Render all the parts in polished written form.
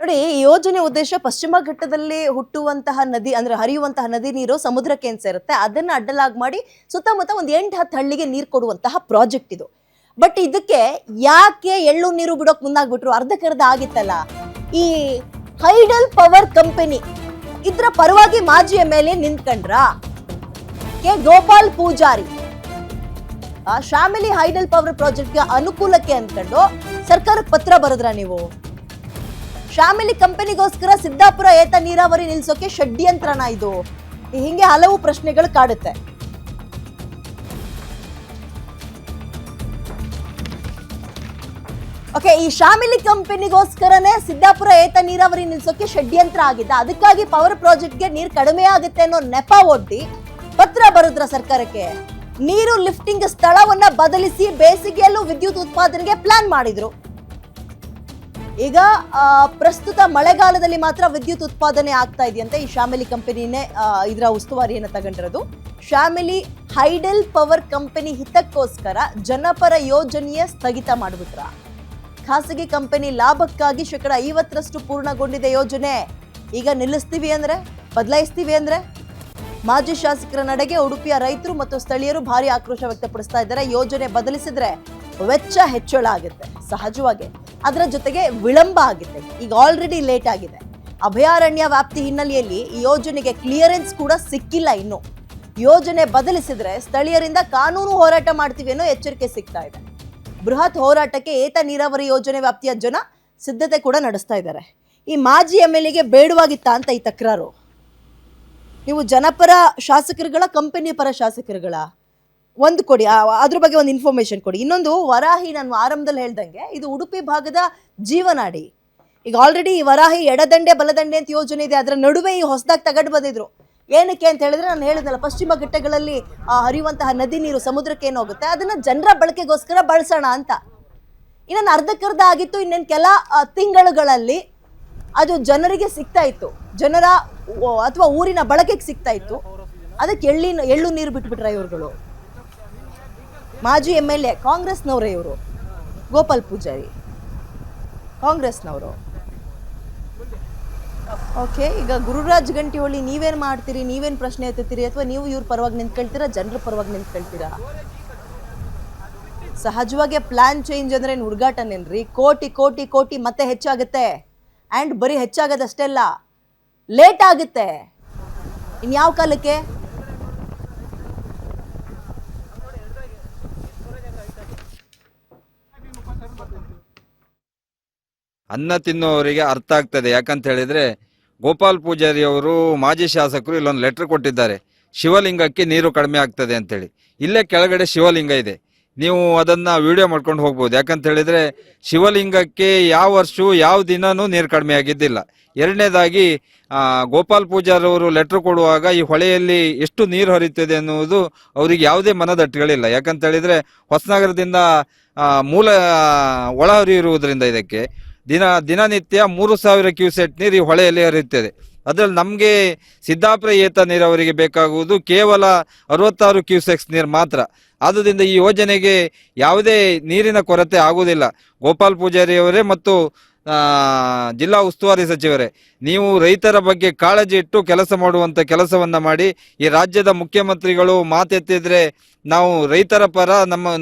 ನೋಡಿ, ಈ ಯೋಜನೆ ಉದ್ದೇಶ ಪಶ್ಚಿಮ ಘಟ್ಟದಲ್ಲಿ ಹುಟ್ಟುವಂತಹ ನದಿ ಅಂದ್ರೆ ಹರಿಯುವಂತಹ ನದಿ ನೀರು ಸಮುದ್ರಕ್ಕೆ ಏನ್ ಸೇರುತ್ತೆ ಅದನ್ನ ಅಡ್ಡಲಾಗಿ ಮಾಡಿ ಸುತ್ತಮುತ್ತ ಒಂದು 8-10 ಹಳ್ಳಿಗೆ ನೀರು ಕೊಡುವಂತಹ ಪ್ರಾಜೆಕ್ಟ್ ಇದು. ಬಟ್ ಇದಕ್ಕೆ ಯಾಕೆ ಎಳ್ಳು ನೀರು ಬಿಡೋಕ್ ಮುಂದಾಗ್ಬಿಟ್ರು? ಅರ್ಧಕ್ಕರ್ಧ ಆಗಿತ್ತಲ್ಲ. ಈ ಹೈಡಲ್ ಪವರ್ ಕಂಪನಿ ಇದ್ರ ಪರವಾಗಿ ಮಾಜಿ MLA ನಿಂತ್ಕೊಂಡ್ರ ಕೆ ಗೋಪಾಲ್ ಪೂಜಾರಿ ಶಾಮಿಲಿ ಹೈಡಲ್ ಪವರ್ ಪ್ರಾಜೆಕ್ಟ್ಗೆ ಅನುಕೂಲಕ್ಕೆ ಅಂದ್ಕೊಂಡು ಸರ್ಕಾರಕ್ಕೆ ಪತ್ರ ಬರೆದ್ರ ನೀವು? ಶಾಮಿಲಿ ಕಂಪನಿಗೋಸ್ಕರ ಸಿದ್ದಾಪುರ ಏತ ನೀರಾವರಿ ನಿಲ್ಸೋಕೆ ಷಡ್ಯಂತ್ರನ ಇದು? ಹಿಂಗೆ ಹಲವು ಪ್ರಶ್ನೆಗಳು ಕಾಡುತ್ತೆ. ಓಕೆ, ಈ ಶಾಮಿಲಿ ಕಂಪನಿಗೋಸ್ಕರನೇ ಸಿದ್ದಾಪುರ ಏತ ನೀರಾವರಿ ನಿಲ್ಸೋಕೆ ಷಡ್ಯಂತ್ರ ಆಗಿದ್ದ. ಅದಕ್ಕಾಗಿ ಪವರ್ ಪ್ರಾಜೆಕ್ಟ್ಗೆ ನೀರು ಕಡಿಮೆ ಆಗುತ್ತೆ ಅನ್ನೋ ನೆಪ ಒಡ್ಡಿ ಪತ್ರ ಬರೆದ್ರ ಸರ್ಕಾರಕ್ಕೆ. ನೀರು ಲಿಫ್ಟಿಂಗ್ ಸ್ಥಳವನ್ನ ಬದಲಿಸಿ ಬೇಸಿಗೆಯಲ್ಲೂ ವಿದ್ಯುತ್ ಉತ್ಪಾದನೆಗೆ ಪ್ಲಾನ್ ಮಾಡಿದ್ರು. ಈಗ ಪ್ರಸ್ತುತ ಮಳೆಗಾಲದಲ್ಲಿ ಮಾತ್ರ ವಿದ್ಯುತ್ ಉತ್ಪಾದನೆ ಆಗ್ತಾ ಇದೆಯಂತೆ. ಈ ಶಾಮಿಲಿ ಕಂಪನಿನೇ ಇದರ ಉಸ್ತುವಾರಿಯನ್ನು ತಗೊಂಡಿರೋದು. ಶಾಮಿಲಿ ಹೈಡಲ್ ಪವರ್ ಕಂಪನಿ ಹಿತಕ್ಕೋಸ್ಕರ ಜನಪರ ಯೋಜನೆಯ ಸ್ಥಗಿತ ಮಾಡಿಬಿಟ್ರ. ಖಾಸಗಿ ಕಂಪನಿ ಲಾಭಕ್ಕಾಗಿ 50% ಪೂರ್ಣಗೊಂಡಿದೆ ಯೋಜನೆ. ಈಗ ನಿಲ್ಲಿಸ್ತೀವಿ ಅಂದ್ರೆ, ಬದಲಾಯಿಸ್ತೀವಿ ಅಂದ್ರೆ? ಮಾಜಿ ಶಾಸಕರ ನಡೆಗೆ ಉಡುಪಿಯ ರೈತರು ಮತ್ತು ಸ್ಥಳೀಯರು ಭಾರಿ ಆಕ್ರೋಶ ವ್ಯಕ್ತಪಡಿಸ್ತಾ ಇದ್ದಾರೆ. ಯೋಜನೆ ಬದಲಿಸಿದ್ರೆ ವೆಚ್ಚ ಹೆಚ್ಚಳ ಆಗುತ್ತೆ ಸಹಜವಾಗಿ, ಅದರ ಜೊತೆಗೆ ವಿಳಂಬ ಆಗುತ್ತೆ. ಈಗ ಆಲ್ರೆಡಿ ಲೇಟ್ ಆಗಿದೆ. ಅಭಯಾರಣ್ಯ ವ್ಯಾಪ್ತಿ ಹಿನ್ನೆಲೆಯಲ್ಲಿ ಈ ಯೋಜನೆಗೆ ಕ್ಲಿಯರೆನ್ಸ್ ಕೂಡ ಸಿಕ್ಕಿಲ್ಲ ಇನ್ನು. ಯೋಜನೆ ಬದಲಿಸಿದ್ರೆ ಸ್ಥಳೀಯರಿಂದ ಕಾನೂನು ಹೋರಾಟ ಮಾಡ್ತೀವಿ ಅನ್ನೋ ಎಚ್ಚರಿಕೆ ಸಿಗ್ತಾ ಇದೆ. ಬೃಹತ್ ಹೋರಾಟಕ್ಕೆ ಏತ ನೀರಾವರಿ ಯೋಜನೆ ವ್ಯಾಪ್ತಿಯ ಜನ ಸಿದ್ಧತೆ ಕೂಡ ನಡೆಸ್ತಾ ಇದ್ದಾರೆ. ಈ ಮಾಜಿ MLAಗೆ ಬೇಡವಾಗಿತ್ತ ಅಂತ ಈ ತಕರಾರು? ನೀವು ಜನಪರ ಶಾಸಕರುಗಳ, ಕಂಪನಿ ಪರ ಶಾಸಕರುಗಳ? ಒಂದು ಕೊಡಿ, ಅದ್ರ ಬಗ್ಗೆ ಒಂದು ಇನ್ಫಾರ್ಮೇಶನ್ ಕೊಡಿ. ಇನ್ನೊಂದು, ವರಾಹಿ ನಾನು ಆರಂಭದಲ್ಲಿ ಹೇಳ್ದಂಗೆ ಇದು ಉಡುಪಿ ಭಾಗದ ಜೀವನಾಡಿ. ಈಗ ಆಲ್ರೆಡಿ ವರಾಹಿ ಎಡದಂಡೆ ಬಲದಂಡೆ ಅಂತ ಯೋಜನೆ ಇದೆ. ಅದರ ನಡುವೆ ಈ ಹೊಸದಾಗಿ ತಗಡ್ ಬಂದಿದ್ರು. ಏನಕ್ಕೆ ಅಂತ ಹೇಳಿದ್ರೆ, ನಾನು ಹೇಳಿದ್ನಲ್ಲ, ಪಶ್ಚಿಮ ಘಟ್ಟಗಳಲ್ಲಿ ಹರಿಯುವಂತಹ ನದಿ ನೀರು ಸಮುದ್ರಕ್ಕೆ ಏನು ಹೋಗುತ್ತೆ ಅದನ್ನ ಜನರ ಬಳಕೆಗೋಸ್ಕರ ಬಳಸೋಣ ಅಂತ. ಇನ್ನೊಂದು ಅರ್ಧಕ್ಕರ್ಧ ಆಗಿತ್ತು. ಇನ್ನೇನು ಕೆಲ ತಿಂಗಳುಗಳಲ್ಲಿ ಅದು ಜನರಿಗೆ ಸಿಗ್ತಾ ಇತ್ತು, ಜನರ ಅಥವಾ ಊರಿನ ಬಳಕೆಗೆ ಸಿಗ್ತಾ ಇತ್ತು. ಅದಕ್ಕೆ ಎಳ್ಳು ನೀರು ಬಿಟ್ಬಿಟ್ರ ಇವ್ರುಗಳು. ಮಾಜಿ MLA ಕಾಂಗ್ರೆಸ್ನವರೇ ಇವರು, ಗೋಪಾಲ್ ಪೂಜಾರಿ ಕಾಂಗ್ರೆಸ್ನವರು. ಓಕೆ, ಈಗ ಗುರುರಾಜ್ ಗಂಟಿಹೊಳಿ ನೀವೇನ್ ಮಾಡ್ತೀರಿ? ನೀವೇನ್ ಪ್ರಶ್ನೆ ಎತ್ತುತ್ತೀರಿ? ಅಥವಾ ನೀವು ಇವ್ರ ಪರವಾಗಿ ನಿಂತ್ಕೊಳ್ತೀರಾ, ಜನರ ಪರವಾಗಿ ನಿಂತ್ಕೊಳ್ತೀರಾ? ಸಹಜವಾಗಿ ಪ್ಲಾನ್ ಚೇಂಜ್ ಅಂದ್ರೆ ಏನು ಹುಡುಗಾಟನೇನ್ರಿ? ಕೋಟಿ ಕೋಟಿ ಕೋಟಿ ಮತ್ತೆ ಹೆಚ್ಚಾಗುತ್ತೆ. ಆ್ಯಂಡ್ ಬರೀ ಹೆಚ್ಚಾಗೋದಷ್ಟೇ ಅಲ್ಲ, ಲೇಟ್ ಆಗುತ್ತೆ. ಇನ್ಯಾವ ಕಾಲಕ್ಕೆ? ಅನ್ನ ತಿನ್ನುವವರಿಗೆ ಅರ್ಥ ಆಗ್ತದೆ. ಯಾಕಂತ ಹೇಳಿದ್ರೆ, ಗೋಪಾಲ್ ಪೂಜಾರಿ ಅವರು ಮಾಜಿ ಶಾಸಕರು ಇಲ್ಲೊಂದು ಲೆಟರ್ ಕೊಟ್ಟಿದ್ದಾರೆ, ಶಿವಲಿಂಗಕ್ಕೆ ನೀರು ಕಡಿಮೆ ಆಗ್ತದೆ ಅಂತೇಳಿ. ಇಲ್ಲೇ ಕೆಳಗಡೆ ಶಿವಲಿಂಗ ಇದೆ, ನೀವು ಅದನ್ನ ವಿಡಿಯೋ ಮಾಡ್ಕೊಂಡು ಹೋಗ್ಬೋದು. ಯಾಕಂತ ಹೇಳಿದ್ರೆ, ಶಿವಲಿಂಗಕ್ಕೆ ಯಾವ ವರ್ಷವೂ ಯಾವ ದಿನನೂ ನೀರು ಕಡಿಮೆ ಆಗಿದ್ದಿಲ್ಲ. ಎರಡನೇದಾಗಿ ಗೋಪಾಲ್ ಪೂಜಾರಿ ಅವರು ಲೆಟರ್ ಕೊಡುವಾಗ ಈ ಹೊಳೆಯಲ್ಲಿ ಎಷ್ಟು ನೀರು ಹರಿಯುತ್ತದೆ ಅನ್ನುವುದು ಅವರಿಗೆ ಯಾವುದೇ ಮನದಟ್ಟುಗಳಿಲ್ಲ. ಯಾಕಂತ ಹೇಳಿದ್ರೆ, ಹೊಸನಗರದಿಂದ ಮೂಲ ಒಳಹರಿವು ಇರುವುದರಿಂದ ಇದಕ್ಕೆ ದಿನನಿತ್ಯ 3000 ಕ್ಯೂಸೆಟ್ ನೀರು ಈ ಹೊಳೆಯಲ್ಲಿ ಹರಿಯುತ್ತದೆ. ಅದರಲ್ಲಿ ನಮಗೆ ಸಿದ್ದಾಪುರ ಏತ ನೀರಾವರಿಗೆ ಬೇಕಾಗುವುದು ಕೇವಲ 66 ಕ್ಯೂಸೆಕ್ಸ್ ನೀರು ಮಾತ್ರ. ಆದುದರಿಂದ ಈ ಯೋಜನೆಗೆ ಯಾವುದೇ ನೀರಿನ ಕೊರತೆ ಆಗುವುದಿಲ್ಲ. ಗೋಪಾಲ್ ಪೂಜಾರಿ ಅವರೇ ಮತ್ತು ಜಿಲ್ಲಾ ಉಸ್ತುವಾರಿ ಸಚಿವರೇ, ನೀವು ರೈತರ ಬಗ್ಗೆ ಕಾಳಜಿ ಇಟ್ಟು ಕೆಲಸ ಮಾಡುವಂತ ಕೆಲಸವನ್ನ ಮಾಡಿ. ಈ ರಾಜ್ಯದ ಮುಖ್ಯಮಂತ್ರಿಗಳು ಮಾತೆತ್ತಿದ್ರೆ ನಾವು ರೈತರ ಪರ,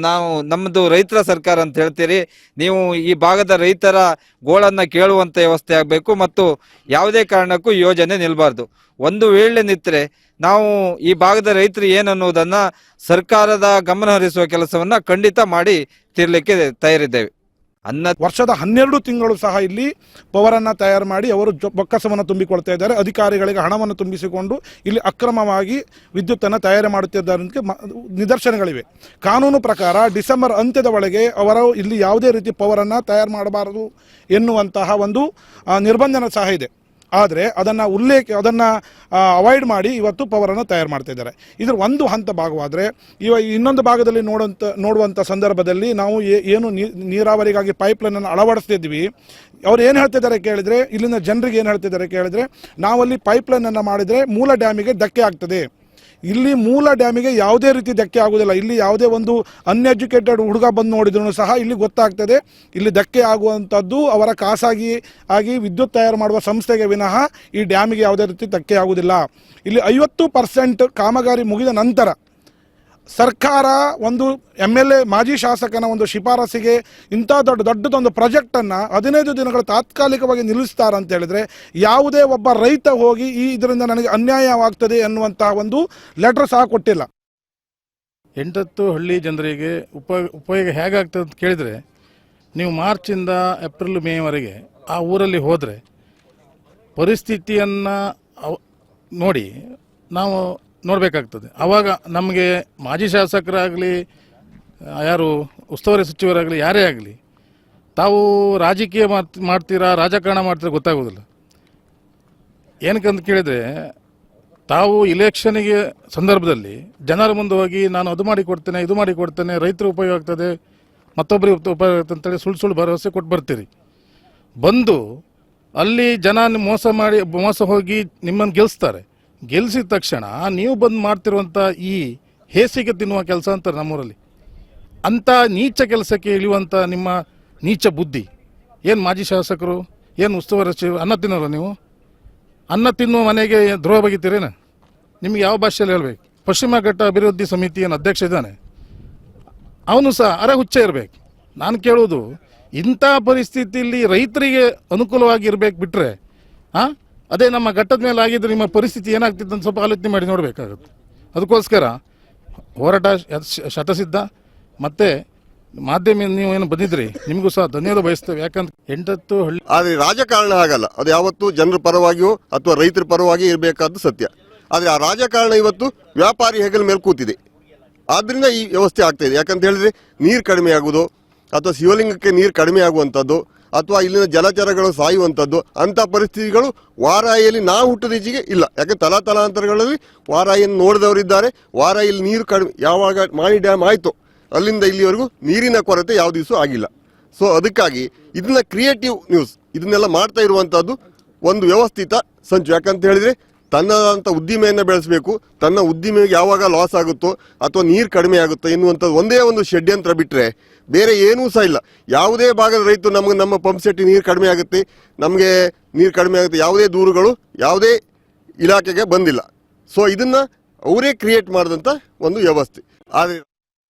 ನಮ್ಮದು ರೈತರ ಸರ್ಕಾರ ಅಂತ ಹೇಳ್ತೀರಿ. ನೀವು ಈ ಭಾಗದ ರೈತರ ಗೋಳನ್ನ ಕೇಳುವಂತ ವ್ಯವಸ್ಥೆ ಆಗಬೇಕು ಮತ್ತು ಯಾವುದೇ ಕಾರಣಕ್ಕೂ ಯೋಜನೆ ನಿಲ್ಬಾರ್ದು. ಒಂದು ವೇಳೆ ನಿಂತರೆ ನಾವು ಈ ಭಾಗದ ರೈತರು ಏನನ್ನುವುದನ್ನ ಸರ್ಕಾರದ ಗಮನ ಹರಿಸುವ ಕೆಲಸವನ್ನ ಖಂಡಿತ ಮಾಡಿ ತೀರ್ಲಿಕ್ಕೆ ತಯಾರಿದ್ದೇವೆ. ವರ್ಷದ 12 ತಿಂಗಳು ಸಹ ಇಲ್ಲಿ ಪವರನ್ನು ತಯಾರು ಮಾಡಿ ಅವರು ಬೊಕ್ಕಸವನ್ನು ತುಂಬಿಕೊಳ್ತಾ ಇದ್ದಾರೆ. ಅಧಿಕಾರಿಗಳಿಗೆ ಹಣವನ್ನು ತುಂಬಿಸಿಕೊಂಡು ಇಲ್ಲಿ ಅಕ್ರಮವಾಗಿ ವಿದ್ಯುತ್ತನ್ನು ತಯಾರು ಮಾಡುತ್ತಿದ್ದಾರೆ ನಿದರ್ಶನಗಳಿವೆ. ಕಾನೂನು ಪ್ರಕಾರ ಡಿಸೆಂಬರ್ ಅಂತ್ಯದ ಒಳಗೆ ಅವರು ಇಲ್ಲಿ ಯಾವುದೇ ರೀತಿ ಪವರನ್ನು ತಯಾರು ಮಾಡಬಾರದು ಎನ್ನುವಂತಹ ಒಂದು ನಿರ್ಬಂಧನ ಸಹ ಇದೆ. ಆದರೆ ಅದನ್ನು ಅವಾಯ್ಡ್ ಮಾಡಿ ಇವತ್ತು ಪವರನ್ನು ತಯಾರು ಮಾಡ್ತಾ ಇದ್ದಾರೆ. ಇದರ ಒಂದು ಹಂತ ಭಾಗವಾದರೆ ಇನ್ನೊಂದು ಭಾಗದಲ್ಲಿ ನೋಡುವಂಥ ಸಂದರ್ಭದಲ್ಲಿ ನಾವು ಏನು ನೀರಾವರಿಗಾಗಿ ಪೈಪ್ಲೈನನ್ನು ಅಳವಡಿಸ್ತಿದ್ವಿ, ಅವ್ರು ಏನು ಹೇಳ್ತಿದ್ದಾರೆ ಕೇಳಿದರೆ, ಇಲ್ಲಿನ ಜನರಿಗೆ ಏನು ಹೇಳ್ತಿದ್ದಾರೆ ಕೇಳಿದರೆ, ನಾವಲ್ಲಿ ಪೈಪ್ಲೈನನ್ನು ಮಾಡಿದರೆ ಮೂಲ ಡ್ಯಾಮಿಗೆ ಧಕ್ಕೆ ಆಗ್ತದೆ, ಇಲ್ಲಿ ಮೂಲ ಡ್ಯಾಮಿಗೆ ಯಾವುದೇ ರೀತಿ ಧಕ್ಕೆ ಆಗುವುದಿಲ್ಲ. ಇಲ್ಲಿ ಯಾವುದೇ ಒಂದು ಅನ್ಎಜುಕೇಟೆಡ್ ಹುಡುಗ ಬಂದು ನೋಡಿದ್ರು ಸಹ ಇಲ್ಲಿ ಗೊತ್ತಾಗ್ತದೆ ಇಲ್ಲಿ ಧಕ್ಕೆ ಆಗುವಂಥದ್ದು ಅವರ ಖಾಸಗಿ ಆಗಿ ವಿದ್ಯುತ್ ತಯಾರು ಮಾಡುವ ಸಂಸ್ಥೆಗೆ ವಿನಃ ಈ ಡ್ಯಾಮಿಗೆ ಯಾವುದೇ ರೀತಿ ಧಕ್ಕೆ ಆಗುವುದಿಲ್ಲ. ಇಲ್ಲಿ 50% ಕಾಮಗಾರಿ ಮುಗಿದ ನಂತರ ಸರ್ಕಾರ ಒಂದು MLA ಮಾಜಿ ಶಾಸಕನ ಒಂದು ಶಿಫಾರಸಿಗೆ ಇಂಥ ದೊಡ್ಡದೊಂದು ಪ್ರಾಜೆಕ್ಟನ್ನು 15 ದಿನಗಳು ತಾತ್ಕಾಲಿಕವಾಗಿ ನಿಲ್ಲಿಸ್ತಾರಂತ ಹೇಳಿದರೆ ಯಾವುದೇ ಒಬ್ಬ ರೈತ ಹೋಗಿ ಇದರಿಂದ ನನಗೆ ಅನ್ಯಾಯವಾಗ್ತದೆ ಎನ್ನುವಂತಹ ಒಂದು ಲೆಟರ್ ಸಹ ಕೊಟ್ಟಿಲ್ಲ. 8 ಹಳ್ಳಿ ಜನರಿಗೆ ಉಪಯೋಗ ಹೇಗಾಗ್ತದೆ ಅಂತ ಕೇಳಿದರೆ, ನೀವು ಮಾರ್ಚಿಂದ ಏಪ್ರಿಲ್ ಮೇವರೆಗೆ ಆ ಊರಲ್ಲಿ ಹೋದರೆ ಪರಿಸ್ಥಿತಿಯನ್ನು ನೋಡಿ ನಾವು ನೋಡಬೇಕಾಗ್ತದೆ. ಆವಾಗ ನಮಗೆ ಮಾಜಿ ಶಾಸಕರಾಗಲಿ ಯಾರು ಉಸ್ತುವಾರಿ ಸಚಿವರಾಗಲಿ ಯಾರೇ ಆಗಲಿ ತಾವು ರಾಜಕೀಯ ಮಾಡ್ತೀರಾ ರಾಜಕಾರಣ ಮಾಡ್ತೀರಾ ಗೊತ್ತಾಗೋದಿಲ್ಲ. ಏನಕ್ಕಂತ ಕೇಳಿದರೆ, ತಾವು ಇಲೆಕ್ಷನ್ಗೆ ಸಂದರ್ಭದಲ್ಲಿ ಜನರ ಮುಂದೆ ಹೋಗಿ ನಾನು ಅದು ಮಾಡಿಕೊಡ್ತೇನೆ ಇದು ಮಾಡಿಕೊಡ್ತೇನೆ ರೈತರು ಉಪಯೋಗ ಆಗ್ತದೆ ಮತ್ತೊಬ್ಬರಿಗೆ ಉಪಯೋಗ ಆಗ್ತದೆ ಅಂತೇಳಿ ಸುಳ್ಳು ಭರವಸೆ ಕೊಟ್ಟು ಬರ್ತೀರಿ. ಬಂದು ಅಲ್ಲಿ ಜನ ಮೋಸ ಹೋಗಿ ನಿಮ್ಮನ್ನು ಗೆಲ್ಲಿಸ್ತಾರೆ. ಗೆಲ್ಲಿಸಿದ ತಕ್ಷಣ ನೀವು ಬಂದು ಮಾಡ್ತಿರುವಂಥ ಈ ಹೇಸಿಗೆ ತಿನ್ನುವ ಕೆಲಸ ಅಂತಾರೆ ನಮ್ಮೂರಲ್ಲಿ. ಅಂಥ ನೀಚ ಕೆಲಸಕ್ಕೆ ಇಳಿಯುವಂಥ ನಿಮ್ಮ ನೀಚ ಬುದ್ಧಿ ಏನು ಮಾಜಿ ಶಾಸಕರು ಏನು ಉಸ್ತುವಾರಿ ಅನ್ನ ತಿನ್ನೋರು ನೀವು? ಅನ್ನ ತಿನ್ನುವ ಮನೆಗೆ ದ್ರೋಹ ಬಗೆತೀರೇನು? ನಿಮಗೆ ಯಾವ ಭಾಷೆಯಲ್ಲಿ ಹೇಳಬೇಕು? ಪಶ್ಚಿಮ ಘಟ್ಟ ಅಭಿವೃದ್ಧಿ ಸಮಿತಿ ಏನು ಅಧ್ಯಕ್ಷ ಇದ್ದಾನೆ, ಅವನು ಸಹ ಹುಚ್ಚ ಇರಬೇಕು. ನಾನು ಕೇಳೋದು, ಇಂಥ ಪರಿಸ್ಥಿತಿಯಲ್ಲಿ ರೈತರಿಗೆ ಅನುಕೂಲವಾಗಿ ಇರಬೇಕು ಬಿಟ್ಟರೆ ಅದೇ ನಮ್ಮ ಘಟ್ಟದ ಮೇಲೆ ಆಗಿದ್ರೆ ನಿಮ್ಮ ಪರಿಸ್ಥಿತಿ ಏನಾಗ್ತಿತ್ತು ಅಂತ ಸ್ವಲ್ಪ ಆಲೋಚನೆ ಮಾಡಿ ನೋಡಬೇಕಾಗುತ್ತೆ. ಅದಕ್ಕೋಸ್ಕರ ಹೋರಾಟ ಶತಸಿದ್ಧ. ಮತ್ತು ಮಾಧ್ಯಮ ನೀವು ಏನು ಬಂದಿದ್ರಿ ನಿಮಗೂ ಸಹ ಧನ್ಯವಾದ ಬಯಸ್ತೇವೆ. ಯಾಕಂದ್ರೆ 8 ಹಳ್ಳಿ ಆದರೆ ರಾಜಕಾರಣ ಆಗಲ್ಲ, ಅದು ಯಾವತ್ತೂ ಜನರ ಪರವಾಗಿಯೋ ಅಥವಾ ರೈತರ ಪರವಾಗಿ ಇರಬೇಕಾದ್ದು ಸತ್ಯ. ಆದರೆ ಆ ರಾಜಕಾರಣ ಇವತ್ತು ವ್ಯಾಪಾರಿ ಹೆಗಲ ಮೇಲೆ ಕೂತಿದೆ. ಆದ್ದರಿಂದ ಈ ವ್ಯವಸ್ಥೆ ಆಗ್ತಾಯಿದೆ. ಯಾಕಂತ ಹೇಳಿದ್ರೆ ನೀರು ಕಡಿಮೆ ಆಗುವುದು ಅಥವಾ ಶಿವಲಿಂಗಕ್ಕೆ ನೀರು ಕಡಿಮೆ ಆಗುವಂಥದ್ದು ಅಥವಾ ಇಲ್ಲಿನ ಜಲಚರಗಳು ಸಾಯುವಂಥದ್ದು ಅಂಥ ಪರಿಸ್ಥಿತಿಗಳು ವಾರಾಯಿಯಲ್ಲಿ ನಾವು ಹುಟ್ಟದೀಚೆಗೆ ಇಲ್ಲ. ಯಾಕಂದ್ರೆ ತಲಾಂತರಗಳಲ್ಲಿ ವಾರಾಯಿಯನ್ನು ನೋಡಿದವರಿದ್ದಾರೆ. ವಾರಾಯಿಯಲ್ಲಿ ನೀರು ಕಡಿಮೆ ಯಾವಾಗ ಮಾಣಿ ಡ್ಯಾಮ್ ಆಯಿತು ಅಲ್ಲಿಂದ ಇಲ್ಲಿವರೆಗೂ ನೀರಿನ ಕೊರತೆ ಯಾವ ದಿವಸ ಆಗಿಲ್ಲ. ಸೊ ಅದಕ್ಕಾಗಿ ಇದನ್ನ ಕ್ರಿಯೇಟಿವ್ ನ್ಯೂಸ್ ಇದನ್ನೆಲ್ಲ ಮಾಡ್ತಾ ಇರುವಂಥದ್ದು ಒಂದು ವ್ಯವಸ್ಥಿತ ಸಂಚು. ಯಾಕಂತ ಹೇಳಿದರೆ ತನ್ನದಂಥ ಉದ್ದಿಮೆಯನ್ನು ಬೆಳೆಸಬೇಕು. ತನ್ನ ಉದ್ದಿಮೆಗೆ ಯಾವಾಗ ಲಾಸ್ ಆಗುತ್ತೋ ಅಥವಾ ನೀರು ಕಡಿಮೆ ಆಗುತ್ತೋ ಎನ್ನುವಂಥದ್ದು ಒಂದೇ ಒಂದು ಷಡ್ಯಂತ್ರ ಬಿಟ್ಟರೆ ಬೇರೆ ಏನೂ ಸಹ ಇಲ್ಲ. ಯಾವುದೇ ಭಾಗದ ರೈತರು ನಮ್ಮ ಪಂಪ್ ಸೆಟ್ ನೀರು ಕಡಿಮೆ ಆಗುತ್ತೆ, ನಮಗೆ ನೀರು ಕಡಿಮೆ ಆಗುತ್ತೆ, ಯಾವುದೇ ದೂರುಗಳು ಯಾವುದೇ ಇಲಾಖೆಗೆ ಬಂದಿಲ್ಲ. ಸೊ ಇದನ್ನು ಅವರೇ ಕ್ರಿಯೇಟ್ ಮಾಡಿದಂಥ ಒಂದು ವ್ಯವಸ್ಥೆ. ಆದರೆ